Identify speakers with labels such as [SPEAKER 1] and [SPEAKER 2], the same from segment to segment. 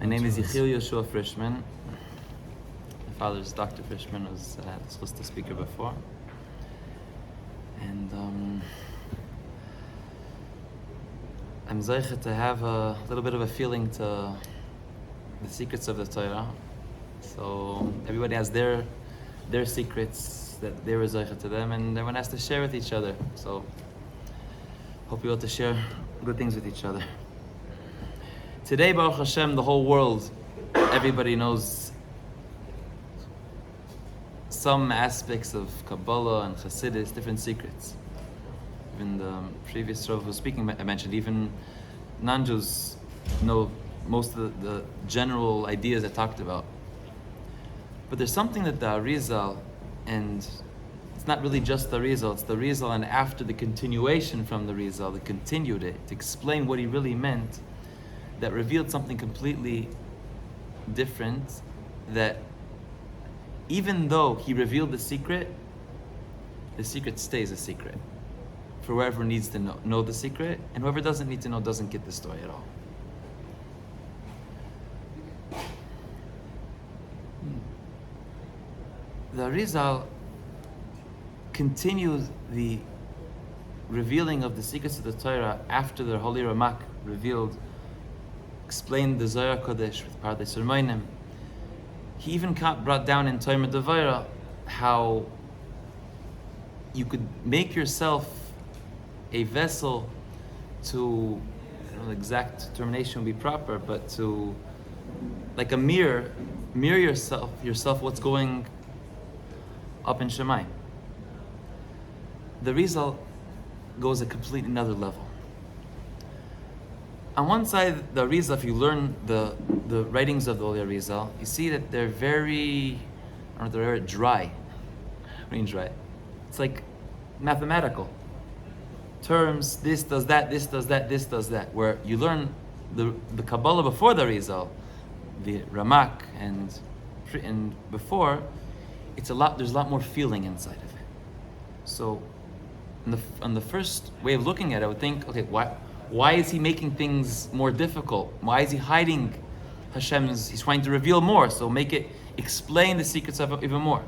[SPEAKER 1] name is Frischman. My father is Dr. Frischman, was supposed to speak here before. And I'm zeicha to have a little bit of a feeling to the secrets of the Torah. So everybody has their secrets that they were zeicha to them, and everyone has to share with each other. So hope you're able to share good things with each other. Today, Baruch Hashem, the whole world, everybody knows some aspects of Kabalah and Chassidus, different secrets. Even the previous Rav who was speaking, I mentioned, even non-Jews know most of the general ideas I talked about. But there's something that the Arizal, and it's not really just the Arizal, it's the Arizal and after the continuation from the Arizal, that continued it, to explain what he really meant, that revealed something completely different, that even though he revealed the secret stays a secret for whoever needs to know the secret, and whoever doesn't need to know doesn't get the story at all. The Arizal continues the revealing of the secrets of the Torah after the Holy Ramak explained the Zohar Kodesh with Pardes Urmainim. He even brought down in Torah Devaira how you could make yourself a vessel to, I don't know, the exact termination would be proper, but to, like a mirror yourself what's going up in Shemayim. The Rizal goes a completely another level. On one side, the Ariz, if you learn the writings of the Holy Arizal, you see that they're very, they're very dry. I mean dry. It's like mathematical. Terms, this does that, this does that, this does that. Where you learn the Kabalah before the Arizal, the Ramak, and before, there's a lot more feeling inside of it. So, on the first way of looking at it, I would think, okay, why is he making things more difficult? Why is he hiding he's trying to reveal more, so explain the secrets of it even more.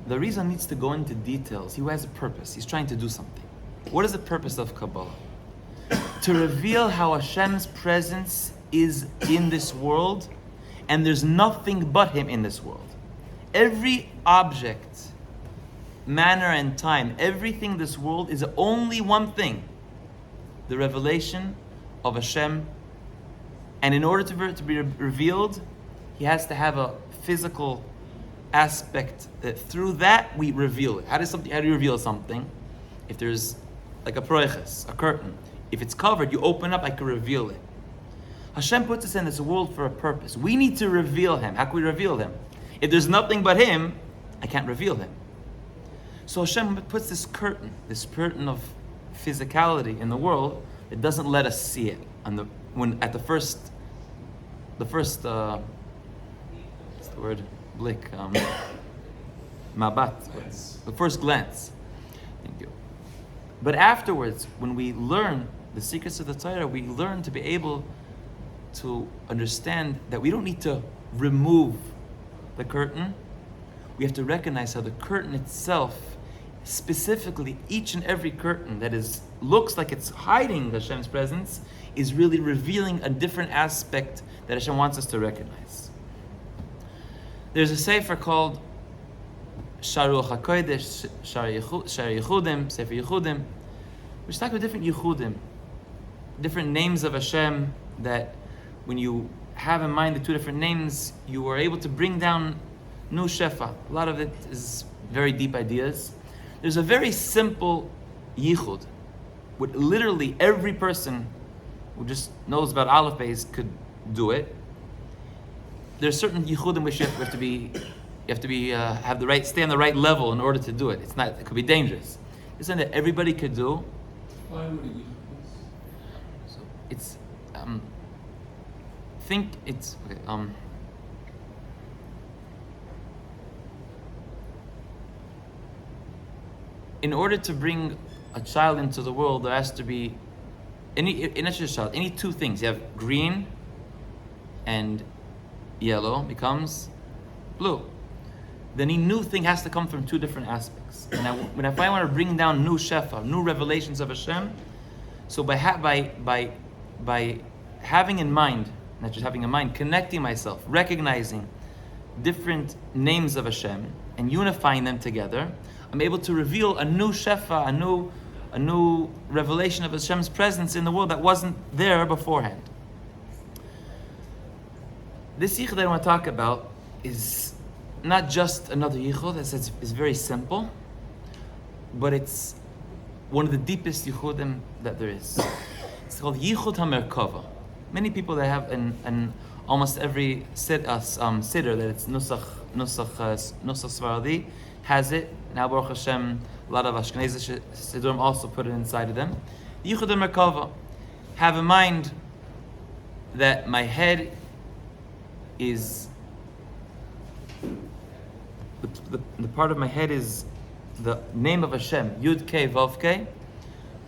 [SPEAKER 1] The reason needs to go into details. He has a purpose. He's trying to do something. What is the purpose of Kabalah? To reveal how Hashem's presence is in this world, and there's nothing but Him in this world. Every object, manner and time, everything in this world is only one thing: the revelation of Hashem. And in order to be revealed, He has to have a physical aspect that through that we reveal it. How do you reveal something? If there's like a proiches, a curtain, if it's covered, you open up, I can reveal it. Hashem puts us in this world for a purpose. We need to reveal Him. How can we reveal Him? If there's nothing but Him, I can't reveal Him. So Hashem puts this curtain of physicality in the world. It doesn't let us see it. At the first, what's the word? Blick. Mabat. The first glance. Thank you. But afterwards, when we learn the secrets of the Torah, we learn to be able to understand that we don't need to remove the curtain. We have to recognize how the curtain itself, specifically each and every curtain that looks like it's hiding Hashem's presence, is really revealing a different aspect that Hashem wants us to recognize. There's a sefer called Sharuach HaKodesh, Shar Yechudim, Sefer Yechudim, which talks about different Yechudim, different names of Hashem, that when you have in mind the two different names, you are able to bring down new shefa. A lot of it is very deep ideas. There's a very simple yichud, with literally every person who just knows about Aleph Beis could do it. There's certain yichudim which you have to stay on the right level in order to do it. It could be dangerous. It's something that everybody could do.
[SPEAKER 2] Why would it?
[SPEAKER 1] So it's in order to bring a child into the world, there has to be any two things. You have green and yellow becomes blue. Then any new thing has to come from two different aspects. And if I want to bring down new shefa, new revelations of Hashem, so by having in mind, not just having in mind, connecting myself, recognizing different names of Hashem and unifying them together, I'm able to reveal a new shefa, a new revelation of Hashem's presence in the world that wasn't there beforehand. This yichud that I want to talk about is not just another yichud. It's very simple, but it's one of the deepest yichudim that there is. It's called Yichud HaMerkava. Many people that have an almost every siddur that it's nusach Svaradi has it. Now Baruch Hashem, a lot of Ashkenazi siddurim also put it inside of them. Yichud HaMerkava. Have in mind that my head is the part of my head is the name of Hashem, Yud Kei Vav Kei,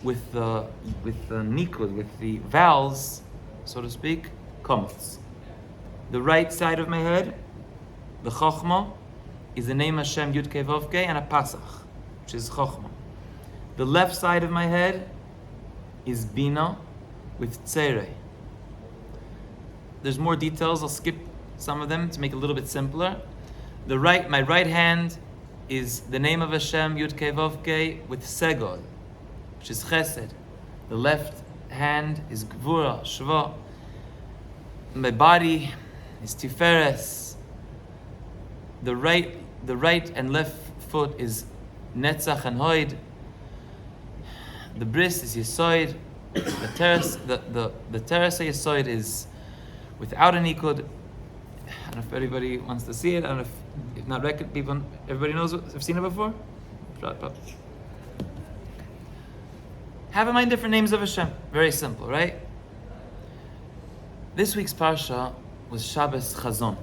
[SPEAKER 1] with the nikud, with the vowels, so to speak, komets. The right side of my head, the Chochma, is the name Hashem, Yud Kei Vav Kei, and a Pasach, which is Chochma. The left side of my head is Bina, with Tzerei. There's more details, I'll skip some of them to make it a little bit simpler. My right hand is the name of Hashem, Yud Kei Vav Kei, with Segod, which is Chesed. The left hand is Gvura, Shva. My body is Tiferes. The right and left foot is Netzach and Hoid. The bris is Yesoid. The teres Yesoid is without a nikud. I don't know if everybody wants to see it. I don't know if not everybody knows have seen it before? Have in mind different names of Hashem. Very simple, right? This week's parsha was Shabbos Chazon.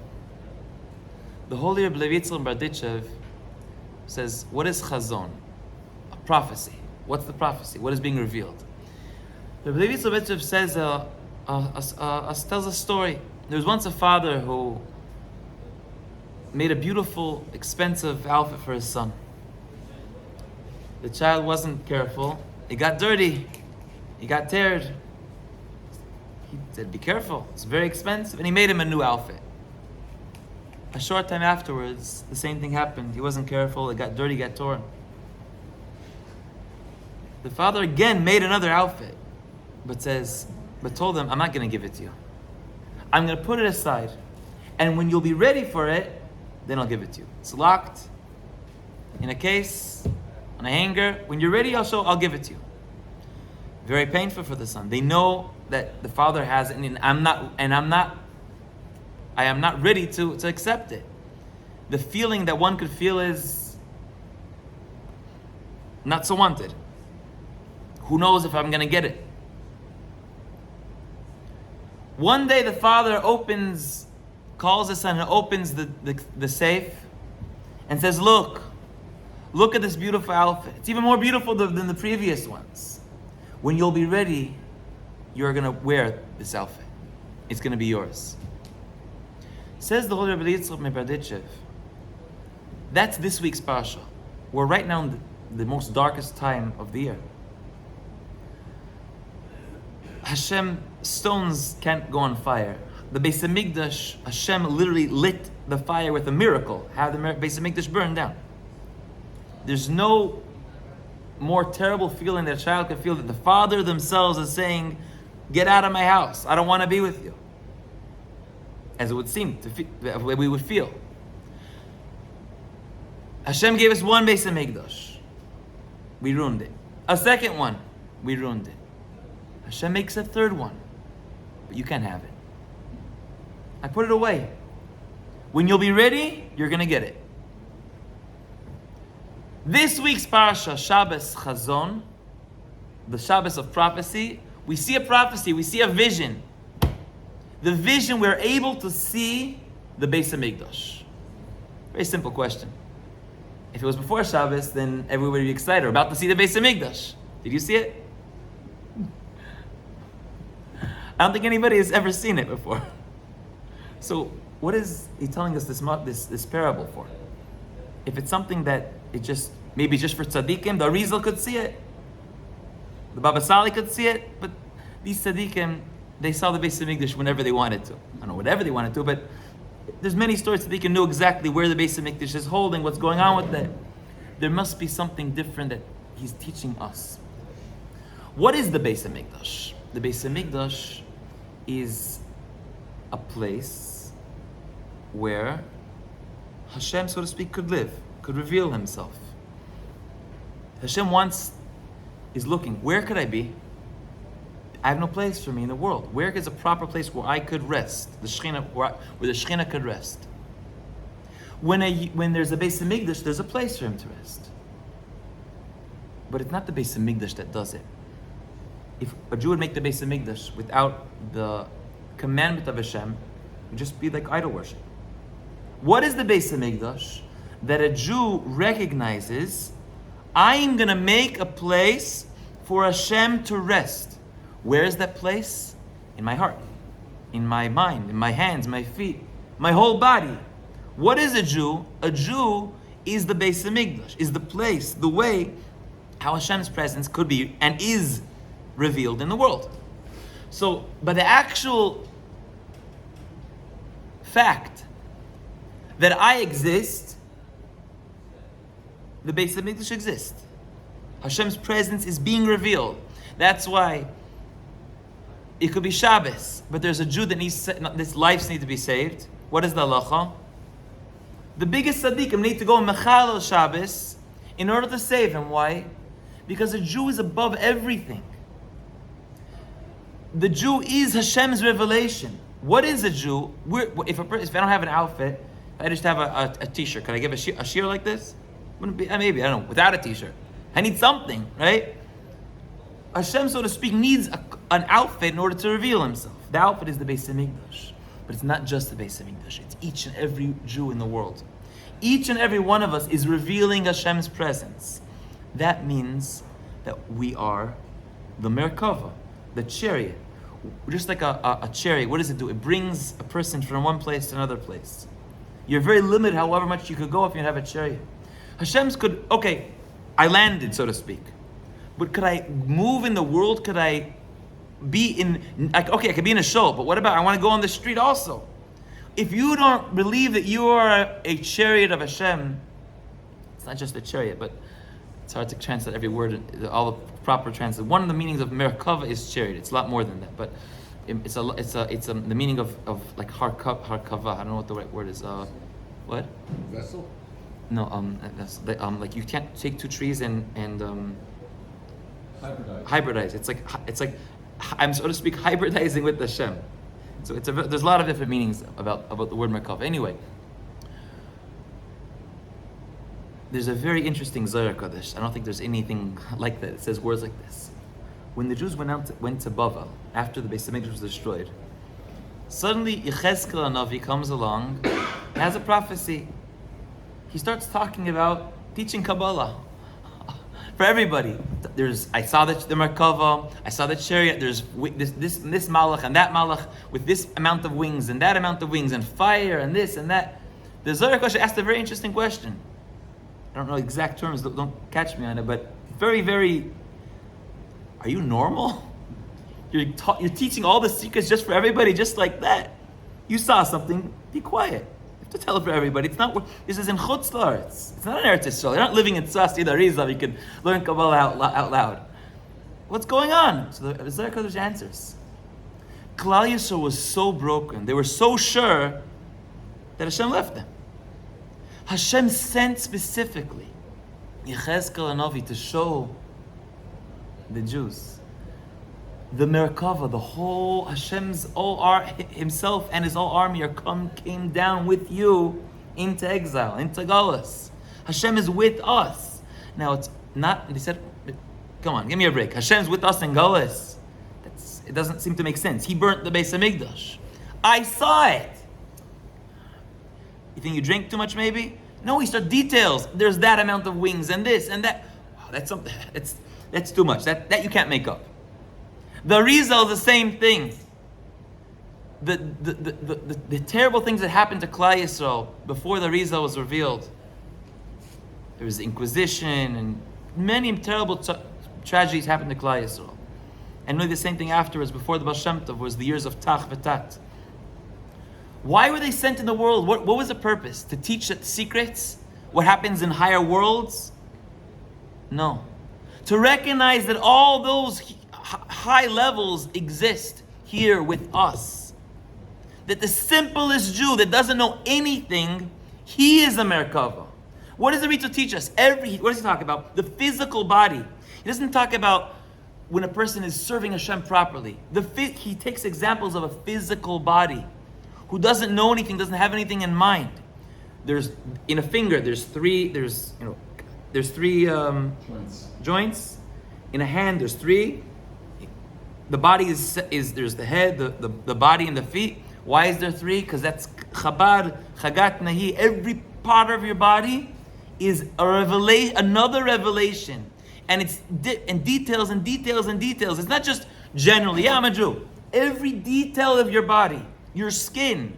[SPEAKER 1] The holy Rabbi Yitzchak Barditchev says, what is Chazon? A prophecy. What's the prophecy? What is being revealed? Rabbi Yitzchak Barditchev says, tells a story. There was once a father who made a beautiful, expensive outfit for his son. The child wasn't careful. It got dirty. He got teared. He said, be careful. It's very expensive. And he made him a new outfit. A short time afterwards, the same thing happened. He wasn't careful. It got dirty, got torn. The father again made another outfit, but told him, I'm not going to give it to you. I'm going to put it aside. And when you'll be ready for it, then I'll give it to you. It's locked in a case, on a hanger. When you're ready, I'll give it to you. Very painful for the son. They know that the father has it, and I am not ready to accept it. The feeling that one could feel is not so wanted. Who knows if I'm going to get it? One day the father calls his son and opens the safe and says, look at this beautiful outfit. It's even more beautiful than the previous ones. When you'll be ready, you're going to wear this outfit. It's going to be yours. Says the Holy Rabbi Yitzchak Barditchev, that's this week's parsha. We're right now in the most darkest time of the year. Hashem, stones can't go on fire. The Beis HaMikdash, Hashem literally lit the fire with a miracle. How the Beis HaMikdash burned down. There's no more terrible feeling that a child can feel that the father themselves is saying, get out of my house. I don't want to be with you. As it would seem, the way we would feel. Hashem gave us one Beis HaMikdash. We ruined it. A second one. We ruined it. Hashem makes a third one. But you can't have it. I put it away. When you'll be ready, you're going to get it. This week's parasha, Shabbos Chazon, the Shabbos of prophecy, we see a prophecy, we see a vision. The vision, we're able to see the Beis HaMikdash. Very simple question. If it was before Shabbos, then everybody would be excited. We're about to see the Beis HaMikdash. Did you see it? I don't think anybody has ever seen it before. So what is he telling us this parable for? If it's something that it just, maybe just for tzaddikim, the Ariz could see it, the Baba Sali could see it, but these tzaddikim, they saw the Beis HaMikdash whenever they wanted to. I don't know, whatever they wanted to, but there's many stories that they can know exactly where the Beis HaMikdash is holding, what's going on with it. There must be something different that he's teaching us. What is the Beis HaMikdash? The Beis HaMikdash is a place where Hashem, so to speak, could live, could reveal himself. Hashem is looking, where could I be? I have no place for me in the world. Where is a proper place where I could rest? The Shekhinah, where the Shekhinah could rest. When there's a Beis HaMikdash, there's a place for him to rest. But it's not the Beis HaMikdash that does it. If a Jew would make the Beis HaMikdash without the commandment of Hashem, it would just be like idol worship. What is the Beis HaMikdash? That a Jew recognizes, I'm going to make a place for Hashem to rest. Where is that place? In my heart, in my mind, in my hands, my feet, my whole body. What is a Jew? A Jew is the Beis HaMikdash, is the place, the way how Hashem's presence could be and is revealed in the world. So, but the actual fact that I exist, the Beis HaMikdash exists. Hashem's presence is being revealed. That's why it could be Shabbos, but there's a Jew that this lives need to be saved. What is the halacha? The biggest tzaddikim need to go mechal Shabbos in order to save him. Why? Because a Jew is above everything. The Jew is Hashem's revelation. What is a Jew? If I don't have an outfit, I just have a t-shirt. Can I give a shear like this? Wouldn't be, maybe, I don't know, without a t-shirt. I need something, right? Hashem, so to speak, needs an outfit in order to reveal himself. The outfit is the Beis HaMikdash. But it's not just the Beis HaMikdash. It's each and every Jew in the world. Each and every one of us is revealing Hashem's presence. That means that we are the Merkava, the chariot. Just like a chariot, what does it do? It brings a person from one place to another place. You're very limited however much you could go if you have a chariot. Hashem's could, okay, I landed, so to speak. But could I move in the world? Could I be I could be in a show, but what about, I want to go on the street also. If you don't believe that you are a chariot of Hashem, it's not just a chariot, but it's hard to translate every word, all the proper translate. One of the meanings of Merkava is chariot. It's a lot more than that, but it's the meaning of like harkava. I don't know what the right word is. What?
[SPEAKER 2] Vessel?
[SPEAKER 1] No, that's like you can't take two trees and hybridize. It's like I'm, so to speak, hybridizing with Hashem. So there's a lot of different meanings about the word Merkava. Anyway, there's a very interesting Zohar Kodesh. I don't think there's anything like that. It says words like this. When the Jews went to Bavel after the Beis HaMikdash was destroyed, suddenly Yechezkel HaNavi comes along, has a prophecy. He starts talking about teaching Kabalah for everybody. I saw the Merkava, I saw the chariot. There's this malach and that malach with this amount of wings and that amount of wings and fire and this and that. The Zohar Kodesh asked a very interesting question. I don't know exact terms, don't catch me on it, but very, very, are you normal? You're teaching all the secrets just for everybody, just like that. You saw something, be quiet. You have to tell it for everybody. It's not, this is in Chutz La'aretz. It's not in Eretz Yisrael. You're not living in Tzfat, Ariz, you can learn Kabalah out loud. What's going on? So the Zohar Kodesh answers. Klal Yisrael was so broken, they were so sure that Hashem left them. Hashem sent specifically Yechezkel HaNavi to show the Jews, the Merkava, the whole Hashem's himself and his whole army came down with you into exile, into Galus. Hashem is with us. Now it's not. They said, "Come on, give me a break." Hashem's with us in Galus. It doesn't seem to make sense. He burnt the Beis HaMikdash. I saw it. You think you drink too much, maybe? No, he starts details. There's that amount of wings and this and that. Wow, that's something. That's too much. That you can't make up. The Ariz is the same thing. the terrible things that happened to Klal Yisrael before the Ariz was revealed. There was the Inquisition and many terrible tragedies happened to Klal Yisrael. And really the same thing afterwards, before the Baal Shem Tov, was the years of Tach v'Tat. Why were they sent in the world? What was the purpose? To teach the secrets? What happens in higher worlds? No. To recognize that all those high levels exist here with us. That the simplest Jew that doesn't know anything, he is a Merkava. What does the Ritz teach us? What does he talk about? The physical body. He doesn't talk about when a person is serving Hashem properly. He takes examples of a physical body who doesn't know anything, doesn't have anything in mind. There's in a finger. There's three joints. In a hand, there's three. The body is there's the head, the body, and the feet. Why is there three? Because that's Chabad, Chagat Nahi. Every part of your body is a revelation, another revelation, and it's in details and details and details. It's not just generally. Yeah, I'm a Jew. Every detail of your body, your skin.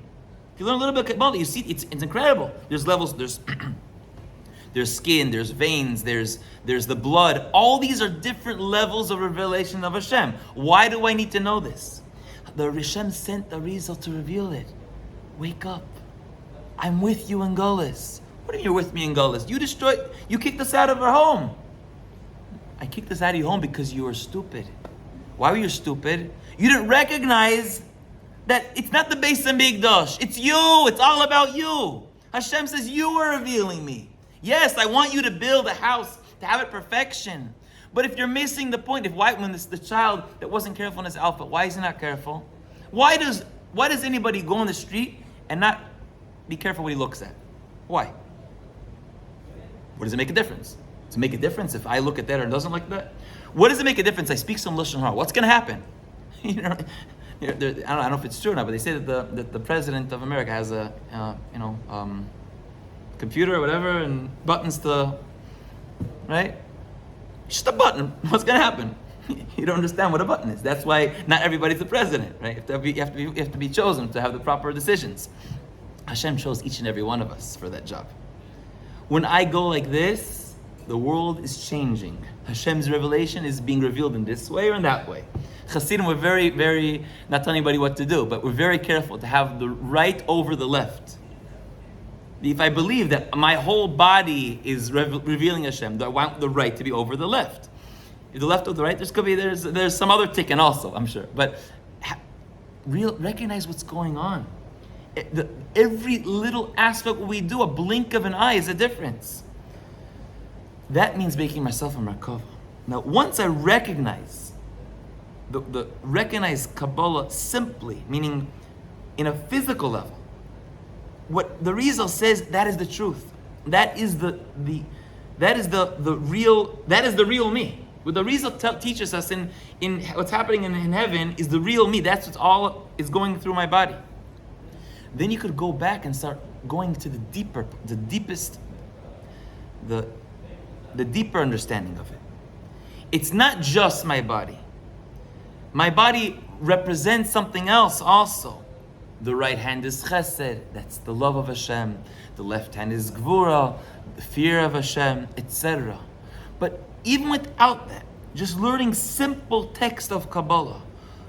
[SPEAKER 1] If you learn a little bit about it, you see it's incredible. There's levels. There's there's skin. There's veins. There's the blood. All these are different levels of revelation of Hashem. Why do I need to know this? The Hashem sent the Ariz to reveal it. Wake up. I'm with you in Gullus. What do you mean you're with me in Gullus? You kicked us out of our home. I kicked us out of your home because you were stupid. Why were you stupid? You didn't recognize that it's not the Beis Hamikdash. It's you. It's all about you. Hashem says you are revealing me. Yes, I want you to build a house to have it perfection. But if you're missing the point, when the child that wasn't careful in his outfit, why is he not careful? Why does anybody go on the street and not be careful what he looks at? Why? What does it make a difference? Does it make a difference if I look at that or doesn't like that? What does it make a difference? I speak some Lashon Hara. What's going to happen? I don't know if it's true or not, but they say that the president of America has a computer or whatever and buttons to, right? Just a button. What's going to happen? You don't understand what a button is. That's why not everybody's the president, right? You have to be chosen to have the proper decisions. Hashem chose each and every one of us for that job. When I go like this, the world is changing. Hashem's revelation is being revealed in this way or in that way. Hasidim, we're very, very, not telling anybody what to do, but we're very careful to have the right over the left. If I believe that my whole body is revealing Hashem, I want the right to be over the left. If the left or the right, there's some other ticking also, I'm sure. But recognize what's going on. Every little aspect we do, a blink of an eye is a difference. That means making myself a Merkava. Now, once I recognize recognize Kabalah simply, meaning in a physical level, what the Rizal says, that is the truth. That is the real me. What the Rizal teaches us in what's happening in heaven is the real me. That's what's all is going through my body. Then you could go back and start going to the deeper understanding of it. It's not just my body. My body represents something else also. The right hand is chesed, that's the love of Hashem. The left hand is gvura, the fear of Hashem, etc. But even without that, just learning simple text of Kabalah,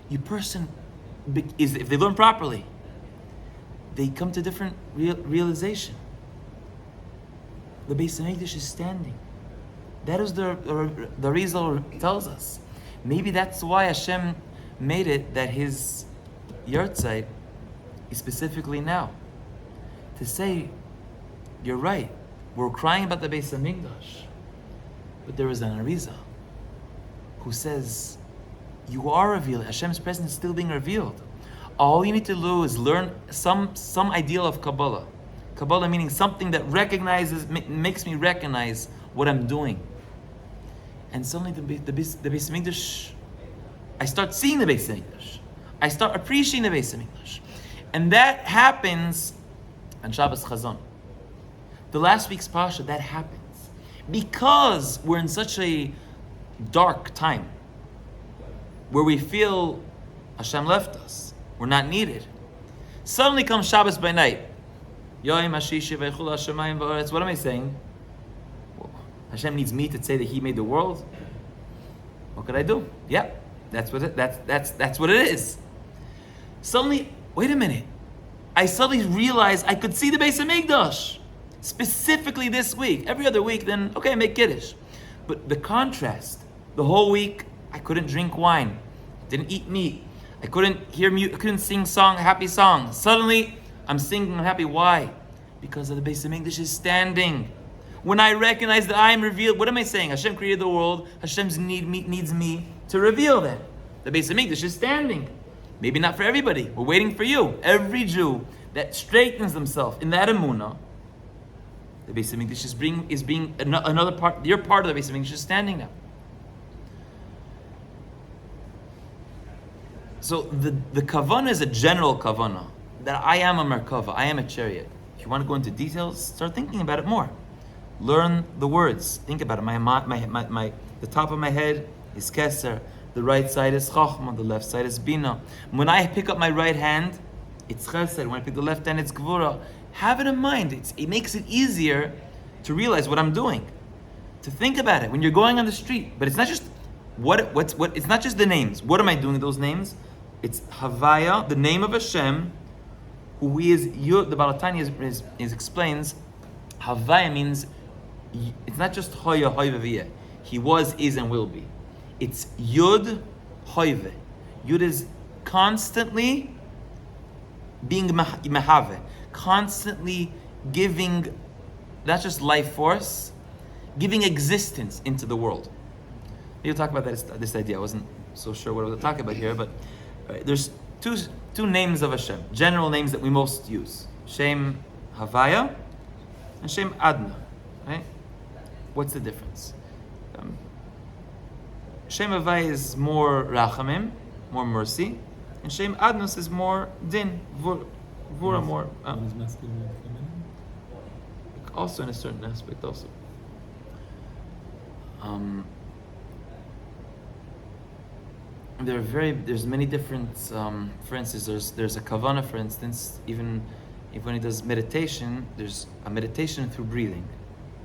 [SPEAKER 1] if they learn properly, they come to different realization. The Beis Hamikdash is standing. That is the Rizal tells us. Maybe that's why Hashem made it that his Yortzeit is specifically now. To say, you're right, we're crying about the Beis Hamikdash, but there is an Ariz who says, you are revealed, Hashem's presence is still being revealed. All you need to do is learn some ideal of Kabalah. Kabalah meaning something that makes me recognize what I'm doing. And suddenly the Beis Hamikdash, I start seeing the Beis Hamikdash. I start appreciating the Beis Hamikdash. And that happens on Shabbos Chazon. The last week's Pasha, that happens. Because we're in such a dark time, where we feel Hashem left us, we're not needed. Suddenly comes Shabbos by night. What am I saying? Hashem needs me to say that He made the world. What could I do? Yeah, that's what it is. Suddenly, wait a minute. I suddenly realized I could see the Beis Hamikdash. Specifically this week. Every other week, then okay, I make Kiddush. But the contrast, the whole week, I couldn't drink wine, didn't eat meat, I couldn't hear music, I couldn't sing happy songs. Suddenly, I'm singing, I'm happy. Why? Because of the Beis Hamikdash is standing. When I recognize that I am revealed, what am I saying? Hashem created the world. Hashem needs me to reveal that. The Beis Hamikdash is standing. Maybe not for everybody. We're waiting for you. Every Jew that straightens themselves in that emunah, the Beis Hamikdash is being another part. Your part of the Beis Hamikdash is standing now. So the kavanah is a general kavanah that I am a merkava. I am a chariot. If you want to go into details, start thinking about it more. Learn the words. Think about it. The top of my head is keser. The right side is chachma. The left side is bina. When I pick up my right hand, it's chesed. When I pick the left hand, it's gvura. Have it in mind. It makes it easier to realize what I'm doing. To think about it when you're going on the street. But it's not just it's not just the names. What am I doing with those names? It's Havaya, the name of Hashem, who He is. The Baal HaTanya explains. Havaya means it's not just Hoya Hoyve. He was, is, and will be. It's Yud Hoyve. Yud is constantly being mehave, constantly giving, not just life force, giving existence into the world. We'll talk about this idea. I wasn't so sure what I was talking about here, but there's two names of Hashem, general names that we most use: Shem Havaya and Shem Adna. Right? What's the difference? Shem Havaya is more rachamim, more mercy, and Shem Adnus is more din, vura, more. Also in a certain aspect, also. There's many different. For instance, there's a kavanah. For instance, even if when he does meditation, there's a meditation through breathing.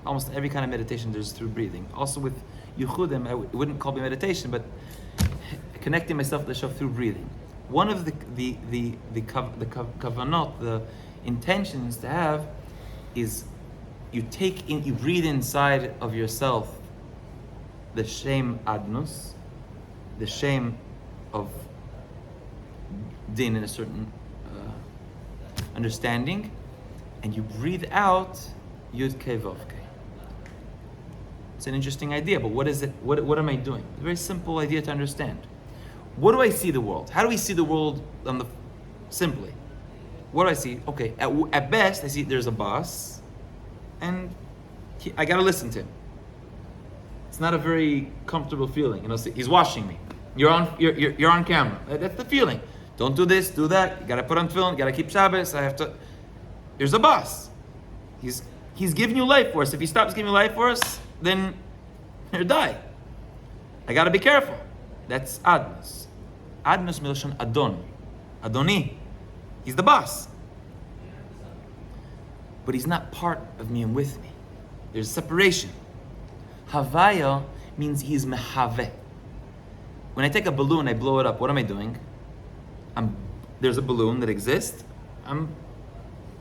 [SPEAKER 1] Almost every kind of meditation there's through breathing. Also with Yuchudim, I wouldn't call it meditation, but connecting myself to the Hashem through breathing. One of the kavanot, the intentions to have, is you breathe inside of yourself the Shem Adnus, the shame of din in a certain understanding, and you breathe out Yud Kei Vav Kei. It's an interesting idea, but what is it? What am I doing? It's a very simple idea to understand. What do I see the world? How do we see the world simply? What do I see? Okay, at best, I see there's a boss, and I gotta listen to him. It's not a very comfortable feeling. He's watching me. You're on camera. That's the feeling. Don't do this, do that. You gotta put on film. You gotta keep Shabbos. There's a boss. He's giving you life force. If he stops giving you life force, then you'll die. I gotta be careful. That's Adnus. Adnus milshon Adon. Adoni. He's the boss. But he's not part of me and with me. There's separation. Havaya means he's mehave. When I take a balloon, I blow it up. What am I doing? There's a balloon that exists. I'm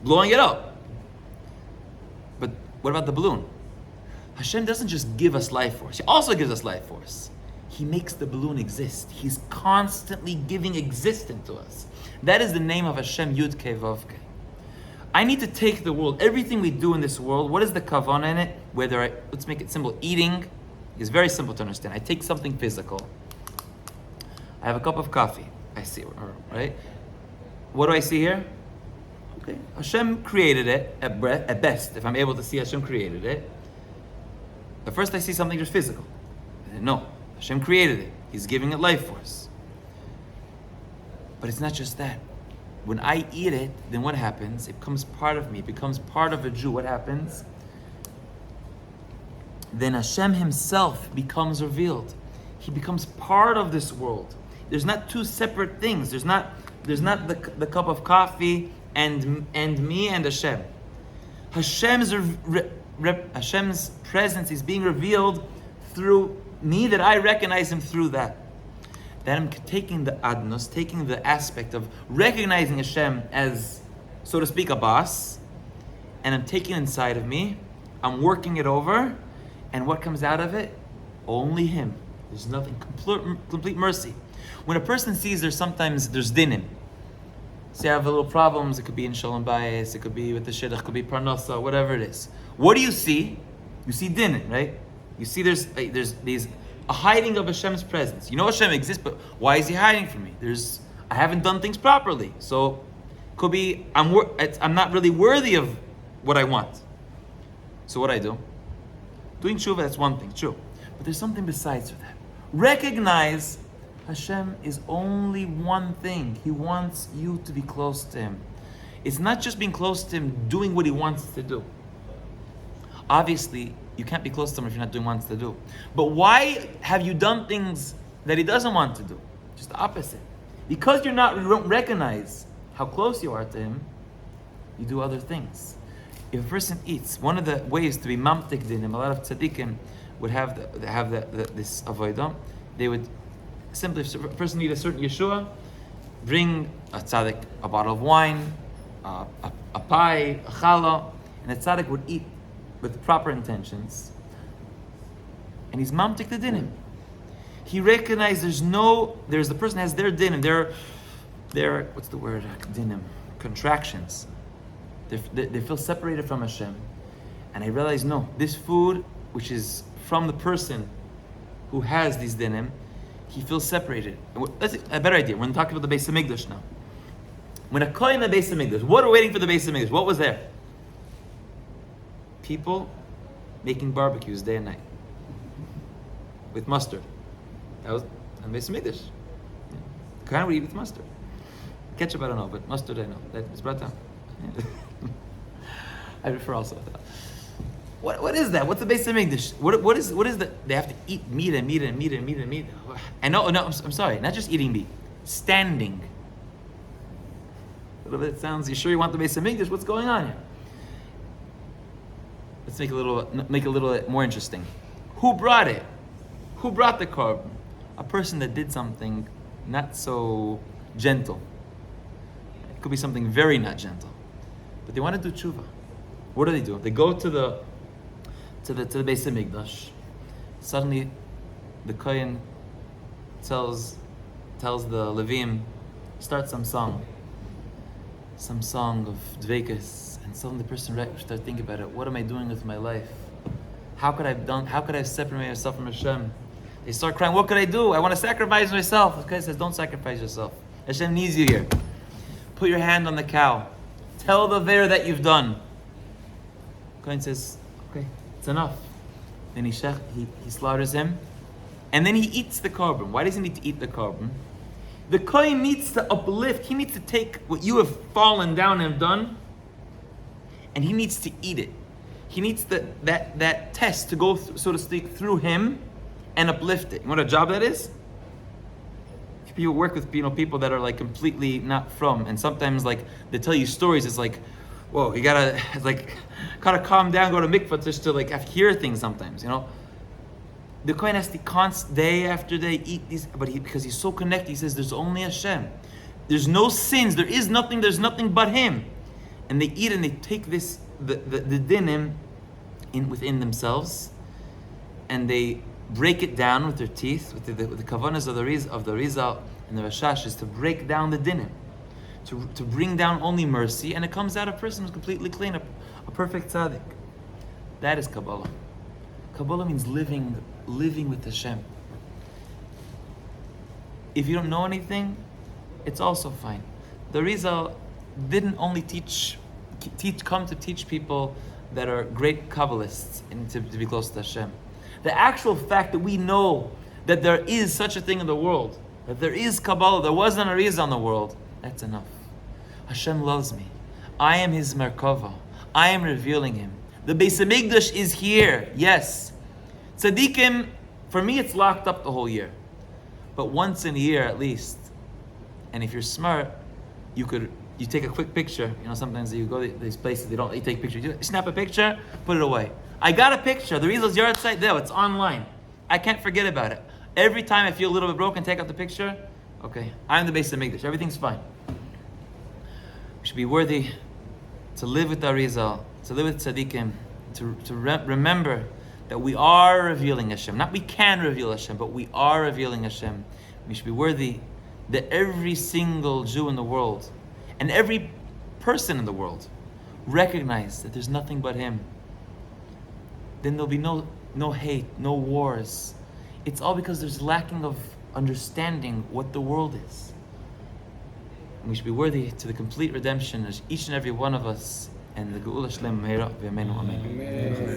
[SPEAKER 1] blowing it up. But what about the balloon? Hashem doesn't just give us life force. He also gives us life force. He makes the balloon exist. He's constantly giving existence to us. That is the name of Hashem, Yud Kei Vav Kei. I need to take the world, everything we do in this world, what is the kavanah in it? Let's make it simple. Eating is very simple to understand. I take something physical. I have a cup of coffee. I see, right? What do I see here? Okay, Hashem created it at best. If I'm able to see Hashem created it. But first I see something just physical. No, Hashem created it. He's giving it life force. But it's not just that. When I eat it, then what happens? It becomes part of me. It becomes part of a Jew. What happens? Then Hashem Himself becomes revealed. He becomes part of this world. There's not two separate things. There's not There's not the cup of coffee and me and Hashem. Hashem's presence is being revealed through me, that I recognize Him through that. That I'm taking the adnos, taking the aspect of recognizing Hashem as, so to speak, a boss, and I'm taking it inside of me, I'm working it over, and what comes out of it? Only Him. There's nothing, complete mercy. When a person sees there's dinim. Say I have a little problems, it could be in shalom bayis, it could be with the shidduch, it could be parnasa, whatever it is. What do you see? You see dinim, right? You see there's a hiding of Hashem's presence. You know Hashem exists, but why is He hiding from me? I haven't done things properly, so could be I'm not really worthy of what I want. So what I do? Doing tshuva, that's one thing, true. But there's something besides for that. Recognize Hashem is only one thing. He wants you to be close to Him. It's not just being close to Him, doing what He wants to do. Obviously, you can't be close to Him if you're not doing what He wants to do. But why have you done things that He doesn't want to do? Just the opposite. Because you don't recognize how close you are to Him, you do other things. If a person eats, one of the ways to be mamtik dinim, a lot of tzaddikim would have this avodah. They would simply, if a person needs a certain Yeshua, bring a tzaddik a bottle of wine, a pie, a challah, and the tzaddik would eat with proper intentions. And he's mamtik the dinim. He recognizes there's the person has their dinim, their what's the word? Dinim, contractions. They feel separated from Hashem. And I realize, no, this food, which is from the person who has these dinim, he feels separated. That's a better idea. We're talking about the Beis Hamikdash now. When a kohen in the Beis Hamikdash, what are waiting for the Beis Hamikdash? What was there? People making barbecues day and night with mustard. That was on Beis Hamikdash. Kohen would eat with mustard. Ketchup, I don't know, but mustard, I know. That was brought down. I prefer also that. What is that? What's the Beis Hamikdash? What is the? They have to eat meat and meat and meat and meat and meat. And no, I'm sorry, not just eating meat, standing. A little bit sounds. You sure you want the Beis Hamikdash? What's going on here? Let's make a little more interesting. Who brought it? Who brought the korban? A person that did something not so gentle. It could be something very not gentle, but they want to do tshuva. What do? They go to the Beis Hamikdash. Suddenly, the kohen tells the Levim, start some song of dveikus, and suddenly the person starts thinking about it. What am I doing with my life? How could I have separated myself from Hashem? They start crying. What could I do? I want to sacrifice myself. The kohen says, don't sacrifice yourself. Hashem needs you here. Put your hand on the cow. Tell the ver that you've done. Kohen says, okay, it's enough. Then he slaughters him, and then he eats the korban. Why does he need to eat the korban? The kohen needs to uplift. He needs to take what you have fallen down and done, and he needs to eat it. He needs that test to go, so to speak, through him and uplift it. You know what a job that is? People work with people that are like completely not from, and sometimes like they tell you stories. It's like, whoa, you gotta calm down, go to mikvah just to like hear things sometimes. The kohen has to day after day eat these, but because he's so connected, he says there's only Hashem. There's no sins. There's nothing but Him, and they eat and they take this the dinim within themselves, and they break it down with their teeth, with the kavanas of the Rizal and the Rashash is to break down the dinim, to bring down only mercy, and it comes out a person who's completely clean, a perfect tzaddik. That is Kabalah. Kabalah means living with Hashem. If you don't know anything, it's also fine. The Rizal didn't only come to teach people that are great Kabbalists and to be close to Hashem. The actual fact that we know that there is such a thing in the world, that there is Kabalah, there was an Ariz on the world, that's enough. Hashem loves me. I am His Merkava. I am revealing Him. The Beis Hamikdash is here, yes. Tzaddikim, for me it's locked up the whole year. But once in a year at least, and if you're smart, you take a quick picture. You know, sometimes you go to these places, they don't let you take pictures. You snap a picture, put it away. I got a picture. The Rizal's Yortzeit, there, it's online. I can't forget about it. Every time I feel a little bit broken, take out the picture. Okay, I'm the base of Mikdash. Everything's fine. We should be worthy to live with Arizal, to live with Tzaddikim, to remember that we are revealing Hashem. Not we can reveal Hashem, but we are revealing Hashem. We should be worthy that every single Jew in the world and every person in the world recognize that there's nothing but Him. Then there'll be no hate, no wars. It's all because there's lacking of understanding what the world is. And we should be worthy to the complete redemption of each and every one of us, and the Geula Shlem Meira V'Yameinu Amen.